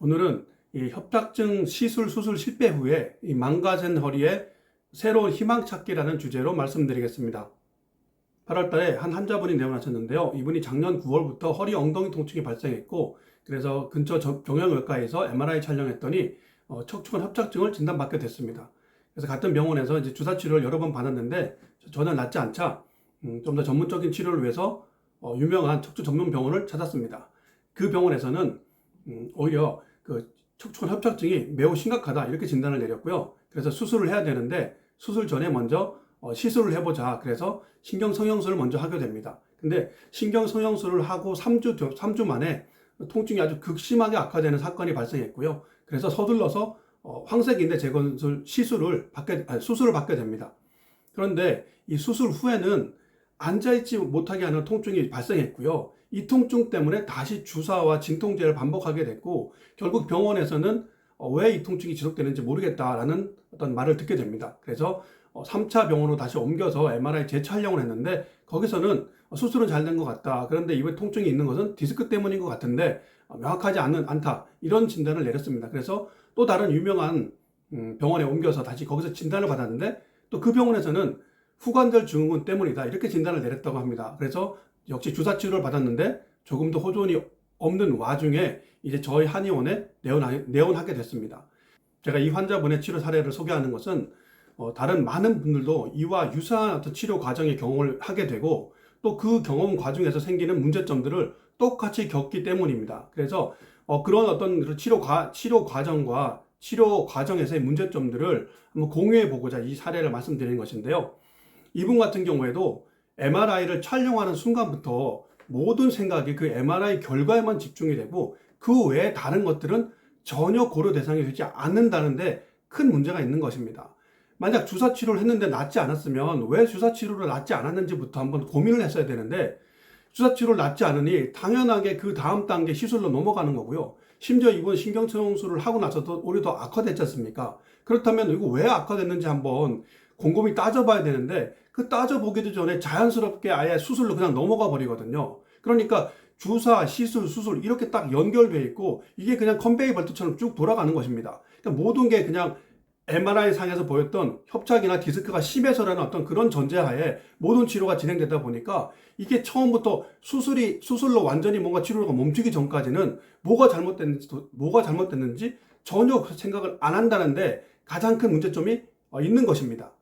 오늘은 이 협착증 시술 수술 실패 후에 이 망가진 허리에 새로운 희망 찾기라는 주제로 말씀드리겠습니다. 8월 달에 한 환자분이 내원하셨는데요. 이분이 작년 9월부터 허리 엉덩이 통증이 발생했고, 그래서 근처 경형외과에서 MRI 촬영했더니 척추관 협착증을 진단받게 됐습니다. 그래서 같은 병원에서 이제 주사 치료를 여러 번 받았는데 전혀 낫지 않자 좀 더 전문적인 치료를 위해서 유명한 척추 전문 병원을 찾았습니다. 그 병원에서는 오히려 그 척추관 협착증이 매우 심각하다 이렇게 진단을 내렸고요. 그래서 수술을 해야 되는데 수술 전에 먼저 시술을 해보자. 그래서 신경성형술을 먼저 하게 됩니다. 근데 신경성형술을 하고 3주 만에 통증이 아주 극심하게 악화되는 사건이 발생했고요. 그래서 서둘러서 황색인대 재건술 수술을 받게 됩니다. 그런데 이 수술 후에는 앉아있지 못하게 하는 통증이 발생했고요. 이 통증 때문에 다시 주사와 진통제를 반복하게 됐고, 결국 병원에서는 왜 이 통증이 지속되는지 모르겠다라는 어떤 말을 듣게 됩니다. 그래서 3차 병원으로 다시 옮겨서 MRI 재촬영을 했는데, 거기서는 수술은 잘 된 것 같다. 그런데 이번 통증이 있는 것은 디스크 때문인 것 같은데 명확하지 않다. 이런 진단을 내렸습니다. 그래서 또 다른 유명한 병원에 옮겨서 다시 거기서 진단을 받았는데, 또 그 병원에서는 후관절 증후군 때문이다 이렇게 진단을 내렸다고 합니다. 그래서 역시 주사 치료를 받았는데 조금도 호전이 없는 와중에 이제 저희 한의원에 내원하게 됐습니다. 제가 이 환자분의 치료 사례를 소개하는 것은 다른 많은 분들도 이와 유사한 어떤 치료 과정의 경험을 하게 되고, 또 그 경험 과정에서 생기는 문제점들을 똑같이 겪기 때문입니다. 그래서 그런 어떤 치료 과정과 치료 과정에서의 문제점들을 한번 공유해 보고자 이 사례를 말씀드리는 것인데요. 이분 같은 경우에도 MRI를 촬영하는 순간부터 모든 생각이 그 MRI 결과에만 집중이 되고, 그 외에 다른 것들은 전혀 고려 대상이 되지 않는다는데 큰 문제가 있는 것입니다. 만약 주사 치료를 했는데 낫지 않았으면 왜 주사 치료를 낫지 않았는지부터 한번 고민을 했어야 되는데, 주사 치료를 낫지 않으니 당연하게 그 다음 단계 시술로 넘어가는 거고요. 심지어 이번 신경성형술을 하고 나서도 오히려 더 악화됐지 않습니까? 그렇다면 이거 왜 악화됐는지 한번 곰곰이 따져봐야 되는데, 그 따져보기도 전에 자연스럽게 아예 수술로 그냥 넘어가 버리거든요. 그러니까 주사, 시술, 수술 이렇게 딱 연결되어 있고, 이게 그냥 컨베이 벨트처럼 쭉 돌아가는 것입니다. 그러니까 모든 게 그냥 MRI 상에서 보였던 협착이나 디스크가 심해서라는 어떤 그런 전제하에 모든 치료가 진행되다 보니까, 이게 처음부터 수술로 완전히 뭔가 치료가 멈추기 전까지는 뭐가 잘못됐는지 전혀 생각을 안 한다는데 가장 큰 문제점이 있는 것입니다.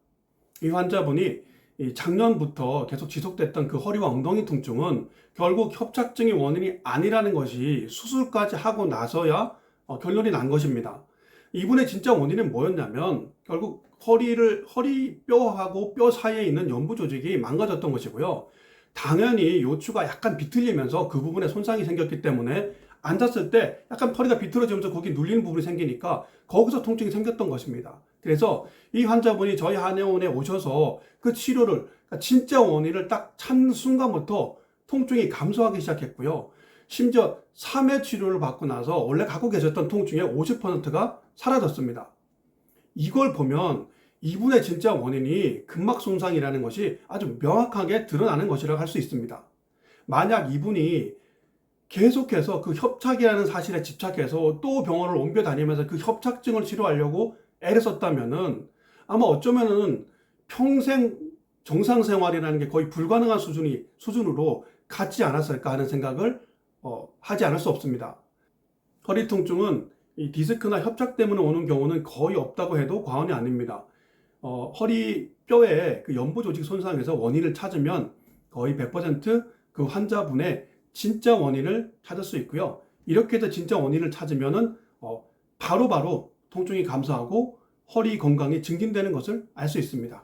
이 환자분이 작년부터 계속 지속됐던 그 허리와 엉덩이 통증은 결국 협착증이 원인이 아니라는 것이 수술까지 하고 나서야 결론이 난 것입니다. 이분의 진짜 원인은 뭐였냐면, 결국 허리뼈하고 뼈 사이에 있는 연부 조직이 망가졌던 것이고요. 당연히 요추가 약간 비틀리면서 그 부분에 손상이 생겼기 때문에 앉았을 때 약간 허리가 비틀어지면서 거기 눌리는 부분이 생기니까 거기서 통증이 생겼던 것입니다. 그래서 이 환자분이 저희 한의원에 오셔서 그 치료를, 그러니까 진짜 원인을 딱 찾는 순간부터 통증이 감소하기 시작했고요. 심지어 3회 치료를 받고 나서 원래 갖고 계셨던 통증의 50%가 사라졌습니다. 이걸 보면 이분의 진짜 원인이 근막 손상이라는 것이 아주 명확하게 드러나는 것이라고 할 수 있습니다. 만약 이분이 계속해서 그 협착이라는 사실에 집착해서 또 병원을 옮겨 다니면서 그 협착증을 치료하려고 애를 썼다면은 아마 어쩌면은 평생 정상 생활이라는 게 거의 불가능한 수준으로 갔지 않았을까 하는 생각을 하지 않을 수 없습니다. 허리 통증은 이 디스크나 협착 때문에 오는 경우는 거의 없다고 해도 과언이 아닙니다. 허리 뼈의 그 연부 조직 손상에서 원인을 찾으면 거의 100% 환자분의 진짜 원인을 찾을 수 있고요. 이렇게 해서 진짜 원인을 찾으면은 바로바로 통증이 감소하고 허리 건강이 증진되는 것을 알 수 있습니다.